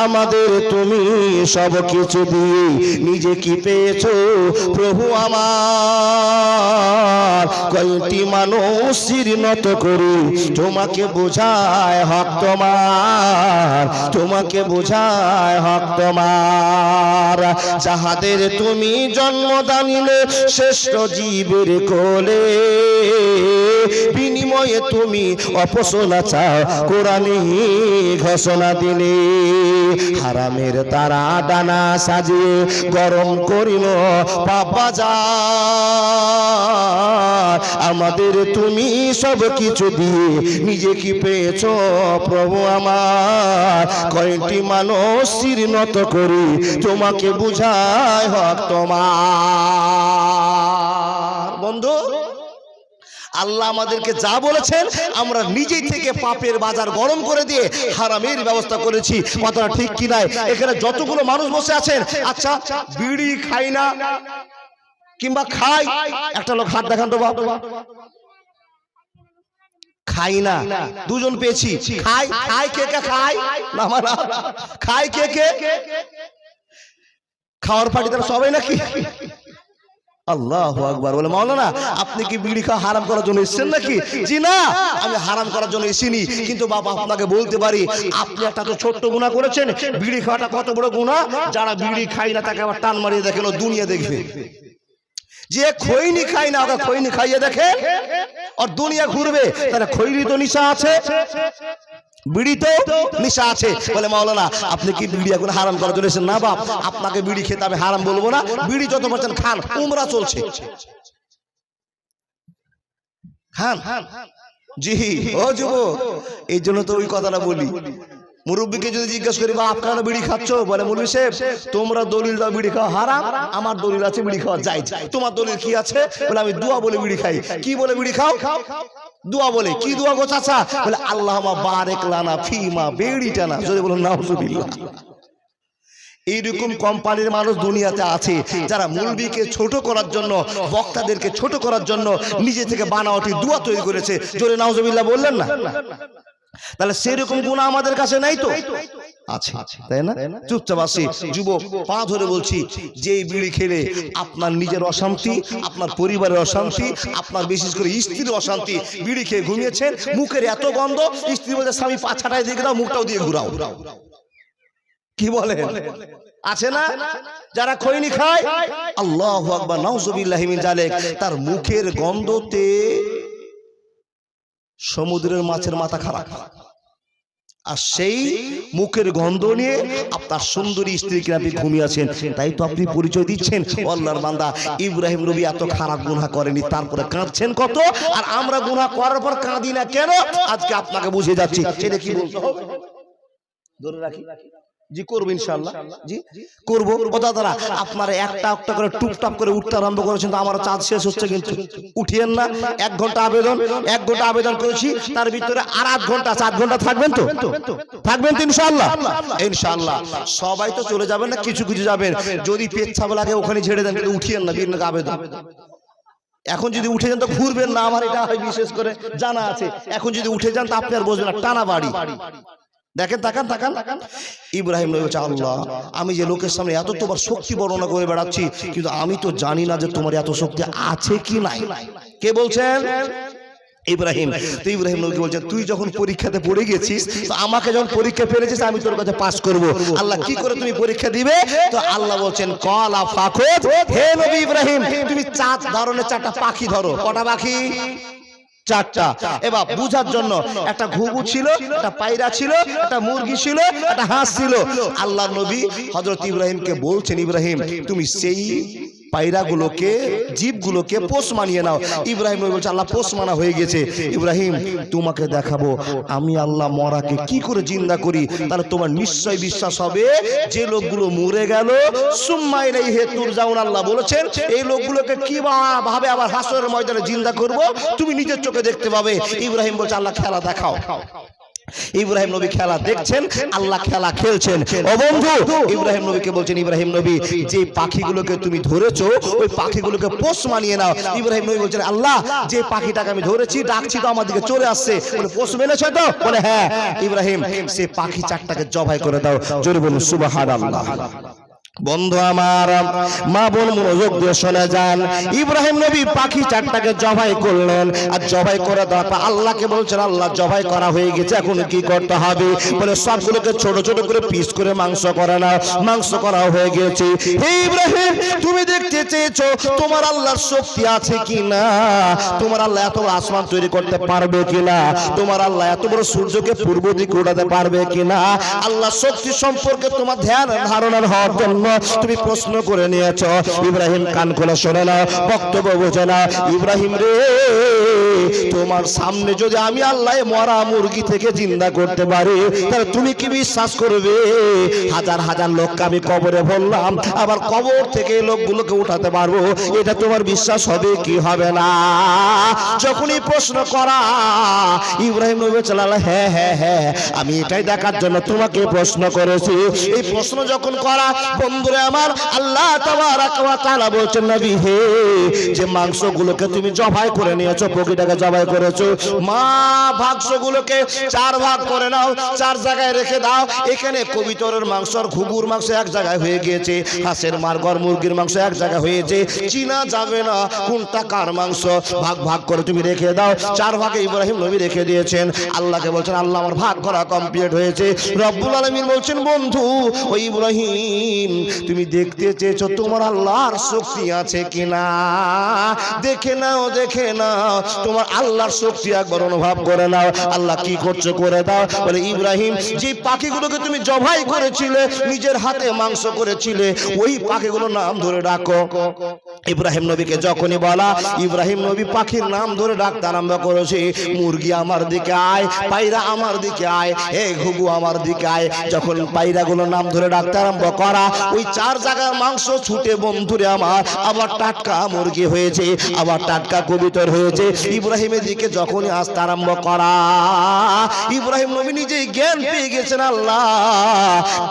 আমাদের তুমি সব কিছু দিয়ে নিজে কি পেয়েছো প্রভু আমার। কয়টি মানুষ শির নত করি তোমাকে বোঝায় হক তোমার, তোমাকে বোঝায় হক তোমার। যাহাদের তুমি জন্মদান নিলে শ্রেষ্ঠ জীবের কোলে, বিনিময়ে তুমি অপসনা চাও কোরআনে ঘোষণা দিলে। হারামের তারা ডানা সাজিয়ে গরম করিল পাপা যায়। আমাদের তুমি সব কিছু দিয়ে নিজে কি পেয়েছো প্রভু আমার। কয়টি মানুষ শির নত করি তোমাকে বুঝায় হক তোমার। বন্ধু, আল্লাহ আমাদেরকে যা বলেছেন আমরা নিজেই থেকে পাপের বাজার গরম করে দিয়ে হারামের ব্যবস্থা করেছি। কথাটা ঠিক কি নাই? এখানে যতগুলো মানুষ বসে আছেন, আচ্ছা বিড়ি খাই না কিংবা খাই, একটা লোক হাত দেখান তো বাবা। খাই না, দুজন পেয়েছি। খাই, খাই কে কে খাই না মারা, খাই কে কে? খাওয়ার পার্টি তারা সবাই নাকি? আল্লাহু আকবার। বলে মাওলানা আপনি কি বিড়ি খাওয়া হারাম করার জন্য এসেছেন নাকি? জি না, আমি হারাম করার জন্য এসিনি, কিন্তু বাবা আপনাকে বলতে পারি আপনি একটা তো ছোট্ট গুনাহ করেছেন। বিড়ি খাওয়াটা কত বড় গুনাহ, যারা বিড়ি খায় না তাকে আবার টান মারিয়ে দেখেন ও দুনিয়া দেখবে। যে খৈনি খায় না ওকে খৈনি খাইয়ে দেখে আর দুনিয়া ঘুরবে। তাহলে খৈরি তো নিশা আছে, বিড়িতে নিশা আছে। বলে মাওলানা আপনি কি বিড়ি এখন হারাম করার জন্য এসেছেন? না বাপ, আপনাকে বিড়ি খেতে আমি হারাম বলবো না, বিড়ি যত পারছেন খান, উমরা চলছে খান। জি ও যুবক, এই জন্য তো ওই কথাটা বলি। মুরব্বীকে যদি জিজ্ঞেস করি বা আপনারা বিড়ি খাচ্ছ, বলে মৌলভী সাহেব তোমরা দলিল দাও বিড়ি খাওয়া হারাম, আমার দলিল আছে বিড়ি খাওয়া জায়েজ। তোমার দলিল কি আছে? বলে আমি দোয়া বলে বিড়ি খাই। কি বলে বিড়ি খাও? দোয়া বলে। কি দোয়া গো চাচা? বলে আল্লাহুম্মা বারিক লানা ফিমা বিড়িটা না, যদি বলেন নাউজুবিল্লাহ। এইরকম কোম্পানির মানুষ দুনিয়াতে আছে যারা মুলবিকে ছোট করার জন্য, বক্তাদেরকে ছোট করার জন্য নিজে থেকে বানাওয়াটি দোয়া তৈরি করেছে। জোরে নাউজুবিল্লাহ বললেন না? তাহলে সেরকম গুনাহ আমাদের কাছে নাই তো? আছে, তাই না? চুপচাপ আসি। যুবক পা ধরে বলছি, যে বিড়ি খেলে আপনার নিজের অশান্তি, আপনার পরিবারের অশান্তি, আপনার বিশেষ করে স্ত্রীর অশান্তি। বিড়ি খেয়ে ঘুমিয়েছেন, মুখের এত গন্ধ, স্ত্রী বলছে স্বামী পাছাটায় দিয়ে দাও, মুখটাও দিয়ে ঘুরাও। কি বলে? আছে না? যারা খৈনি খায়, আল্লাহু আকবার, নাউজুবিল্লাহি মিন যালিক, তার মুখের গন্ধতে সমুদ্রের মাছের মাথা খারাপ। আর সেই মুখের গন্ধ নিয়ে আপনার সুন্দরী স্ত্রীকে আপনি ঘুমিয়েছেন, তাই তো আপনি পরিচয় দিচ্ছেন আল্লাহর বান্দা। ইব্রাহিম নবী এত খারাপ গুনাহ করেনি, তারপরে কাঁদছেন কত। আর আমরা গুনাহ করার পর কাঁদি না কেন? আজকে আপনাকে বুঝে যাচ্ছি। সেটা কি বলতে হবে? ধরে রাখি। জি করবো ইনশাআল্লাহ, জি করবো। ও দাদারা আপনারা একটা একটা করে টুপটাপ করে উঠতে আরম্ভ করেছেন, তো আমার চাঁদ শেষ হচ্ছে কিন্তু উঠিয়েন না। 1 ঘন্টা আবেদন, 1 ঘন্টা আবেদন করেছি, তার ভিতরে আর 8 ঘন্টা 4 ঘন্টা থাকবেন তো? থাকবেন তো ইনশাআল্লাহ? ইনশাআল্লাহ। সবাই তো চলে যাবেন না, কিছু কিছু যাবেন। যদি পেচ্ছাপ লাগে ওখানে ছেড়ে দেন, কিন্তু উঠিয়েন না বিনা আবেদন। এখন যদি উঠে যান তো ঘুরবেন না, আমার এটা বিশেষ করে জানা আছে। এখন যদি উঠে যান তো আপনি আর বসবেন না, টানা বাড়ি। দেখেন তাকান তাকান। ইব্রাহিম নবী বলছে আল্লাহ আমি যে লোকের সামনে এত তোমার শক্তি বর্ণনা করে বেড়াচ্ছি, কিন্তু আমি তো জানি না যে তোমার এত শক্তি আছে কি নাই। কে বলছেন? ইব্রাহিম। তো ইব্রাহিম নবী বলছেন তুই যখন পরীক্ষাতে পড়ে গেছিস, তো আমাকে যখন পরীক্ষা ফেলেছিস আমি তোর কাছে পাস করব। আল্লাহ কি করে তুমি পরীক্ষা দিবে? তো আল্লাহ বলছেন কলা ফাখুদ, হে নবী ইব্রাহিম তুমি 4 ধরনের 4টা পাখি ধরো। কটা পাখি? 4টা। এবার বুঝার জন্য, একটা ঘুঘু ছিল, একটা পায়রা ছিল, একটা মুরগি ছিল, একটা হাঁস ছিল। আল্লাহ নবী হযরত ইব্রাহিমকে বলছেন ইব্রাহিম তুমি সেই পায়রাগুলোকে, জীবগুলোকে পোষ মানিয়ে নাও। ইব্রাহিম নবী বলছে আল্লাহ পোষ মানা হয়ে গেছে। ইব্রাহিম তোমাকে দেখাবো আমি আল্লাহ মরাকে কি করে জিন্দা করি, তাহলে তোমার নিশ্চয় বিশ্বাস হবে যে লোকগুলো মরে গেল সুম্মা ইলাইহি তুরজাউন। আল্লাহ বলেছেন এই লোকগুলোকে কি ভাবে আবার হাসরের ময়দানে জিন্দা করব, তুমি নিজের চোখে দেখতে পাবে। ইব্রাহিম বলছে আল্লাহ খেলা দেখাও। ইব্রাহিম নবী খেলা দেখছেন, আল্লাহ খেলা খেলছেন। ও বন্ধু, ইব্রাহিম নবীকে বলছেন, ইব্রাহিম নবী যে পাখিগুলোকে তুমি ধরেছো ওই পাখিগুলোকে পোষ মানিয়ে নাও। ইব্রাহিম নবী বলছেন, আল্লাহ যে পাখিটাকে আমি ধরেছি ডাকছি তো আমার দিকে চলে আসছে, বলে পোষ মেনেছো তো? বলে হ্যাঁ। ইব্রাহিম সে পাখি চারটাকে জবাই করে দাও। জোরে বলুন সুবহানাল্লাহ। বন্ধু আমার, মা বোন মনোযোগ দিয়ে শুনে যান। ইব্রাহিম নবী পাখি চারটাকে জবাই করলেন, আর জবাই করে দেওয়ার পর আল্লাহকে বলছেন, আল্লাহ জবাই করা হয়ে গেছে, এখন কি করতে হবে? বলে সবগুলোকে ছোট ছোট করে পিস করে মাংস করে নাও। মাংস করা হয়ে গেছে। হে ইব্রাহিম, তুমি দেখতে চেয়েছো তোমার আল্লাহর শক্তি আছে কিনা, তোমার আল্লাহ এত বড় আসমান তৈরি করতে পারবে কিনা, তোমার আল্লাহ এত বড় সূর্যকে পূর্ব দিকে উঠাতে পারবে কিনা, আল্লাহ শক্তি সম্পর্কে তোমার ধ্যান ধারণা হওয়ার জন্য তুমি প্রশ্ন করে নিয়েছো। ইব্রাহিম কান খুলে শোনে না, বক্তব্য বোঝে না। ইব্রাহিম রে, তোমার সামনে যদি আমি আল্লাহ মরা মুরগি থেকে জিন্দা করতে পারি তাহলে তুমি কি বিশ্বাস করবে? হাজার হাজার লোককে আমি কবরে বললাম, আবার কবর থেকে লোকগুলোকে উঠাতে পারবো, এটা তোমার বিশ্বাস হবে কি হবে না? যখনই প্রশ্ন করা, ইব্রাহিম নবী বললেন, হ্যাঁ হ্যাঁ হ্যাঁ, আমি এটাই দেখার জন্য তোমাকে প্রশ্ন করেছি। এই প্রশ্ন যখন করা, বন্ধুরা আমার, আল্লাহ তাবারাক ওয়া তাআলা বলছেন, নবী হে, যে মাংসগুলোকে তুমি জবাই করে নিয়েছো, পক্ষীটাকে জবাই করেছো, মা মাংসগুলোকে চার ভাগ করে নাও, চার জায়গায় রেখে দাও। এখানে কবিতরের মাংস আর ঘুঘুর মাংস এক জায়গায় হয়ে গিয়েছে, হাঁসের মারগর মুরগির মাংস এক জায়গায় হয়েছে, চিনা যাবে না কোনটা কার মাংস। ভাগ ভাগ করে তুমি রেখে দাও। চার ভাগে ইব্রাহিম নবী রেখে দিয়েছেন। আল্লাহকে বলছেন, আল্লাহ আমার ভাগ করা কমপ্লিট হয়েছে। রব্বুল আলামিন বলছেন, বন্ধু ও ইব্রাহিম, তুমি দেখতে চেয়েছো তোমার আল্লাহর শক্তি আছে কিনা, দেখে নাও দেখে নাও, তোমার আল্লাহর শক্তি একবার অনুভব করে নাও। আল্লাহ কি করছে করে দাও। বলে, ইব্রাহিম যে পাখিগুলোকে তুমি জবাই করেছিলে, নিজের হাতে মাংস করেছিলে, ওই পাখিগুলোর নাম ধরে ডাকো। ইব্রাহিম নবীকে যখনই বলা, ইব্রাহিম নবী পাখির নাম ধরে ডাকতে আরম্ভ করেছে। মুরগি আমার দিকে আয়, পায়রা আমার দিকে আয়, হে ঘুঘু আমার দিকে আয়। যখন পায়রাগুলোর নাম ধরে ডাকতে আরম্ভ করা, ওই চার জায়গার মাংস ছুটে বন্ধুরে আমার আবার টাটকা মুরগি হয়েছে, আবার টাটকা কবুতর হয়েছে। ইব্রাহিমের দিকে যখনই আসতে আরম্ভ করা, ইব্রাহিম নবী নিজেই জ্ঞান পেয়ে গেছেন, আল্লাহ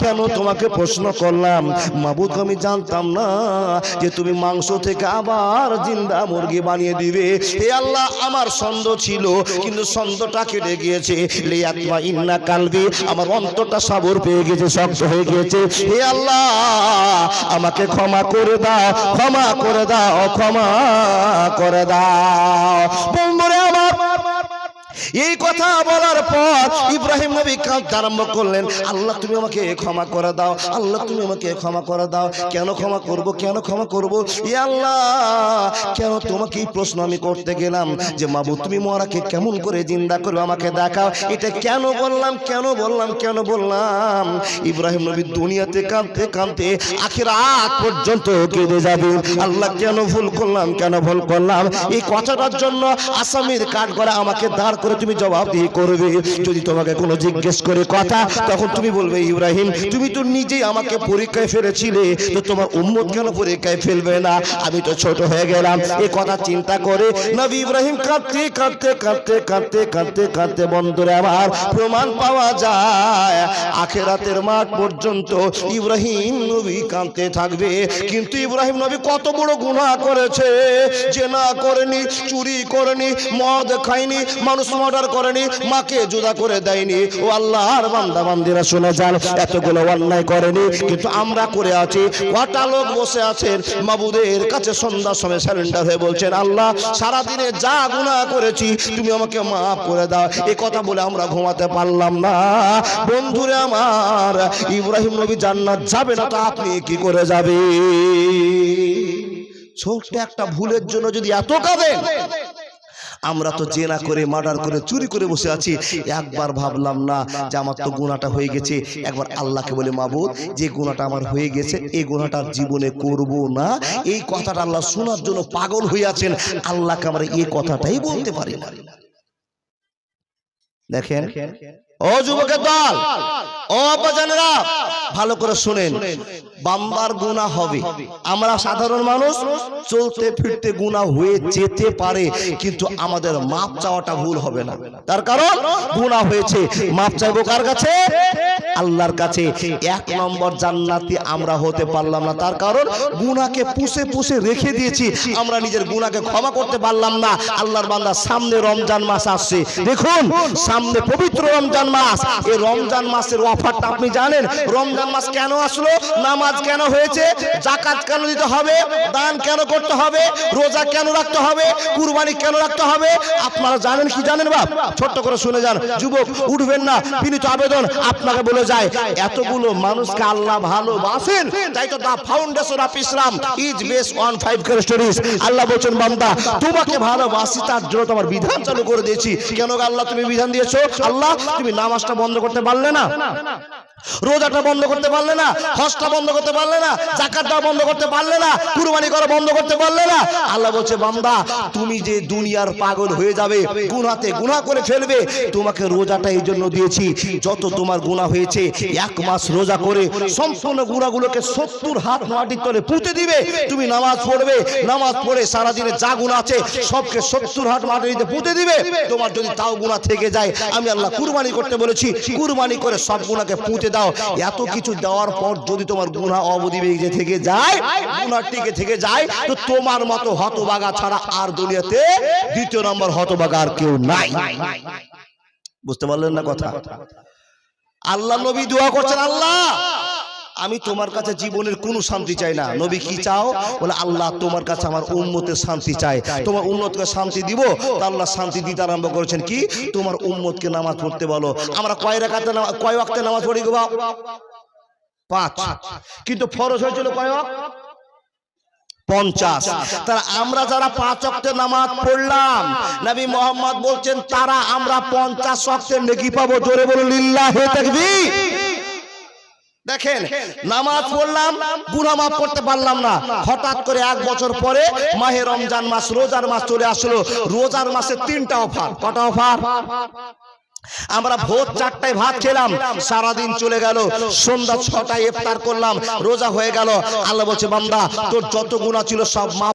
কেন তোমাকে প্রশ্ন করলাম? মাবুদ, আমি জানতাম না যে তুমি মাংস থেকে আবার জিন্দা মুরগি বানিয়ে দিবে। হে আল্লাহ, আমার সন্দেহ ছিল, কিন্তু সন্দেহটা কেটে গিয়েছে। লিয়াতমা ইন্না কালবি, আমার অন্তরটা সাবর পেয়ে গেছে, শক্ত হয়ে গেছে। হে আল্লাহ, আমাকে ক্ষমা করে দাও, ক্ষমা করে দাও, ক্ষমা করে দাও। বন্ধুরে আমার, এই কথা বলার পর ইব্রাহিম নবী কাঁদতে আরম্ভ করলেন, আল্লাহ তুমি আমাকে ক্ষমা করে দাও, আল্লাহ তুমি আমাকে ক্ষমা করে দাও। কেন ক্ষমা করব, কেন ক্ষমা করব? ইয়া আল্লাহ, কেন তোমাকে এই প্রশ্ন আমি করতে গেলাম যে মাবুদ তুমি মরাকে কেমন করে জিন্দা করবে আমাকে দেখাও। এটা কেন বললাম, কেন বললাম, কেন বললাম? ইব্রাহিম নবী দুনিয়াতে কাঁদতে কাঁদতে আখিরাত পর্যন্ত কেঁদে যাবে। আল্লাহ কেন ভুল করলাম, কেন ভুল করলাম? এই কথাটার জন্য আসামির কাঠ করে আমাকে দাঁড় করে তুমি জবাবদিহি করবে। যদি তোমাকে কোনো জিজ্ঞেস করে কথা, তখন তুমি বলবে, ইব্রাহিম তুমি তো নিজেই আমাকে পরীক্ষায় ফেলেছিলে, তো তোমার উম্মত কেন পরীক্ষায় ফেলবে না? আমি তো ছোট হয়ে গেলাম। এই কথা চিন্তা করে নবী ইব্রাহিম কাঁদতে কাঁদতে কাঁদতে কাঁদতে কাঁদতে কাঁদতে, বন্ধুরে আমার, প্রমাণ পাওয়া যায় আখিরাতের মাঠ পর্যন্ত ইব্রাহিম নবী কাঁদতে থাকবে। কিন্তু ইব্রাহিম নবী কত বড় গুনাহ করেছে! জিনা করেনি, চুরি করেনি, মদ খায়নি, মানুষ মার্ডার করেনি, মাকে জুদা করে দেয়নি। ও আল্লাহর বান্দা বান্দিরা শুনে যান, এতগুলো অন্যায় করেনি, কিন্তু আমরা করে আছি। কটা লোক বসে আছেন মাবুদের কাছে সন্ধ্যার সময় স্যারেন্ডার হয়ে বলছেন, আল্লাহ সারাদিনে যা গুনাহ করেছি তুমি আমাকে মাফ করে দাও। এই কথা বলে আমরা ঘুমাতে পারলাম না। বন্ধুরে আমার, ইব্রাহিম নবী জান্নাত যাবে না, তো আপনি কি করে যাবে? ছোট্ট একটা ভুলের জন্য যদি এত কাঁদেন, আমরা তো জেনা করে, মার্ডার করে, চুরি করে বসে আছি। একবার ভাবলাম না যে আমার তো গুনাহটা হয়ে গেছে, একবার আল্লাহকে বলে, মাবুদ যে গুনাহটা আমার হয়ে গেছে এই গুনাহটা জীবনে করব না। এই কথাটা আল্লাহ শোনার জন্য পাগল হয়ে আছেন। আল্লাহকে আমরা এই কথাটাই বলতে পারি না। দেখেন ও যুবকের দল, ও আব্বাজানেরা, ভালো করে শুনেন, বান্দার গুনাহ হবে। আমরা সাধারণ মানুষ, চলতে ফিরতে গুনাহ হয়ে যেতে পারে, কিন্তু আমাদের মাপ চাওয়াটা ভুল হবে না। তার কারণ গুনাহ হয়েছে, মাপ চাইবো কার কাছে? আল্লাহর কাছে। এক নম্বর জান্নাতি আমরা হতে পারলাম না, তার কারণ গুনাহকে পুষে পুষে রেখে দিয়েছি, আমরা নিজের গুনাহকে ক্ষমা করতে পারলাম না। আল্লাহর বান্দা, সামনে রমজান মাস আসছে, দেখুন সামনে পবিত্র রমজান মাস। এই রমজান মাসের অফারটা আপনি জানেন? রমজান মাস কেন আসলো? নামাজ কেন হয়েছে? যাকাত কেন দিতে হবে? দান কেন করতে হবে? রোজা কেন রাখতে হবে? কুরবানি কেন রাখতে হবে? আপনারা জানেন কি জানেন বাপ? ছোট্ট করে শুনে যান, যুবক উঠবেন না, বিনীত আবেদন আপনাকে বলে যায়, এতগুলো মানুষকে আল্লাহ ভালোবাসেন, তাই তো the foundation of Islam is base on 5 characteristics. আল্লাহ বলেন, বান্দা তোমাকে ভালোবাসি, তার জন্য তোমার বিধান চালু করে দিয়েছি। কেন আল্লাহ তুমি বিধান দিয়েছো? আল্লাহ তুমি নামাজটা বন্ধ করতে পারলে না, রোজাটা বন্ধ করতে পারলে না, হজটা বন্ধ করতে পারলে না, যাকাতটা বন্ধ করতে পারলে না, কুরবানি করা বন্ধ করতে পারলে না। আল্লাহ বলছে, বান্দা তুমি যে দুনিয়ার পাগল হয়ে যাবে, গুনাহতে গুনাহ করে ফেলবে, তোমাকে রোজাটা এই জন্য দিয়েছি, যত তোমার গুনাহ হয়েছে 1 মাস রোজা করে সম্পূর্ণ গুনাহগুলোকে 70 হাত মাটির তলে পুঁতে দিবে। তুমি নামাজ পড়বে, নামাজ পড়ে সারা দিনে যা গুনাহ আছে সবকে 70 হাত মাটিতে পুঁতে দিবে। তোমার যদি তাও গুনাহ থেকে যায়, আমি আল্লাহ কুরবানি করতে বলেছি, কুরবানি করে সব গুনাহকে পুঁতে দাও। এত কিছু দেওয়ার পর যদি তোমার গুনাহ অবধি বেঁচে থেকে যায়, গুনাহ টিকে থেকে যায়, তো তোমার মতো হতভাগা ছাড়া আর দুনিয়াতে দ্বিতীয় নম্বর হতভাগা আর কেউ নাই। বুঝতে পারলেন না কথা? আল্লাহ নবী দোয়া করছেন, আল্লাহ আমি তোমার কাছে জীবনের কোনো শান্তি চাই না। নবী কি চাও? বলে, আল্লাহ তোমার কাছে আমার উম্মতের শান্তি চাই, তোমার উম্মতকে শান্তি দিব। তো আল্লাহ শান্তি দিতে আরম্ভ করেছেন কি? তোমার উম্মতকে নামাজ পড়তে বলো। আমরা কয় রাকাতে কয় ওয়াক্তে নামাজ পড়ি গো বাপ? 5। কিন্তু ফরজ হয়েছিল কয় ওয়াক্ত? 50। তারা আমরা যারা 5 ওয়াক্তের নামাজ পড়লাম, নবী মুহাম্মদ বলছেন তারা আমরা 50 ওয়াক্তের নেকি পাবো। জোরে বলুন লিল্লাহি তাকবীর। দেখেন, নামাজ পড়লাম, গুনাহ মাফ করতে পারলাম না, হঠাৎ করে 1 বছর পরে মাহে রমজান মাস, রোজার মাস চলে আসলো। রোজার মাসে 3টা অফার। কটা অফার? আমরা ভোর 4টায় ভাত খেলাম, সারাদিন চলে গেল, সন্ধ্যা 6টায় ইফতার করলাম, রোজা হয়ে গেল। আল্লাহ বলছে, বান্দা তোর যত গুনাহ ছিল সব মাফ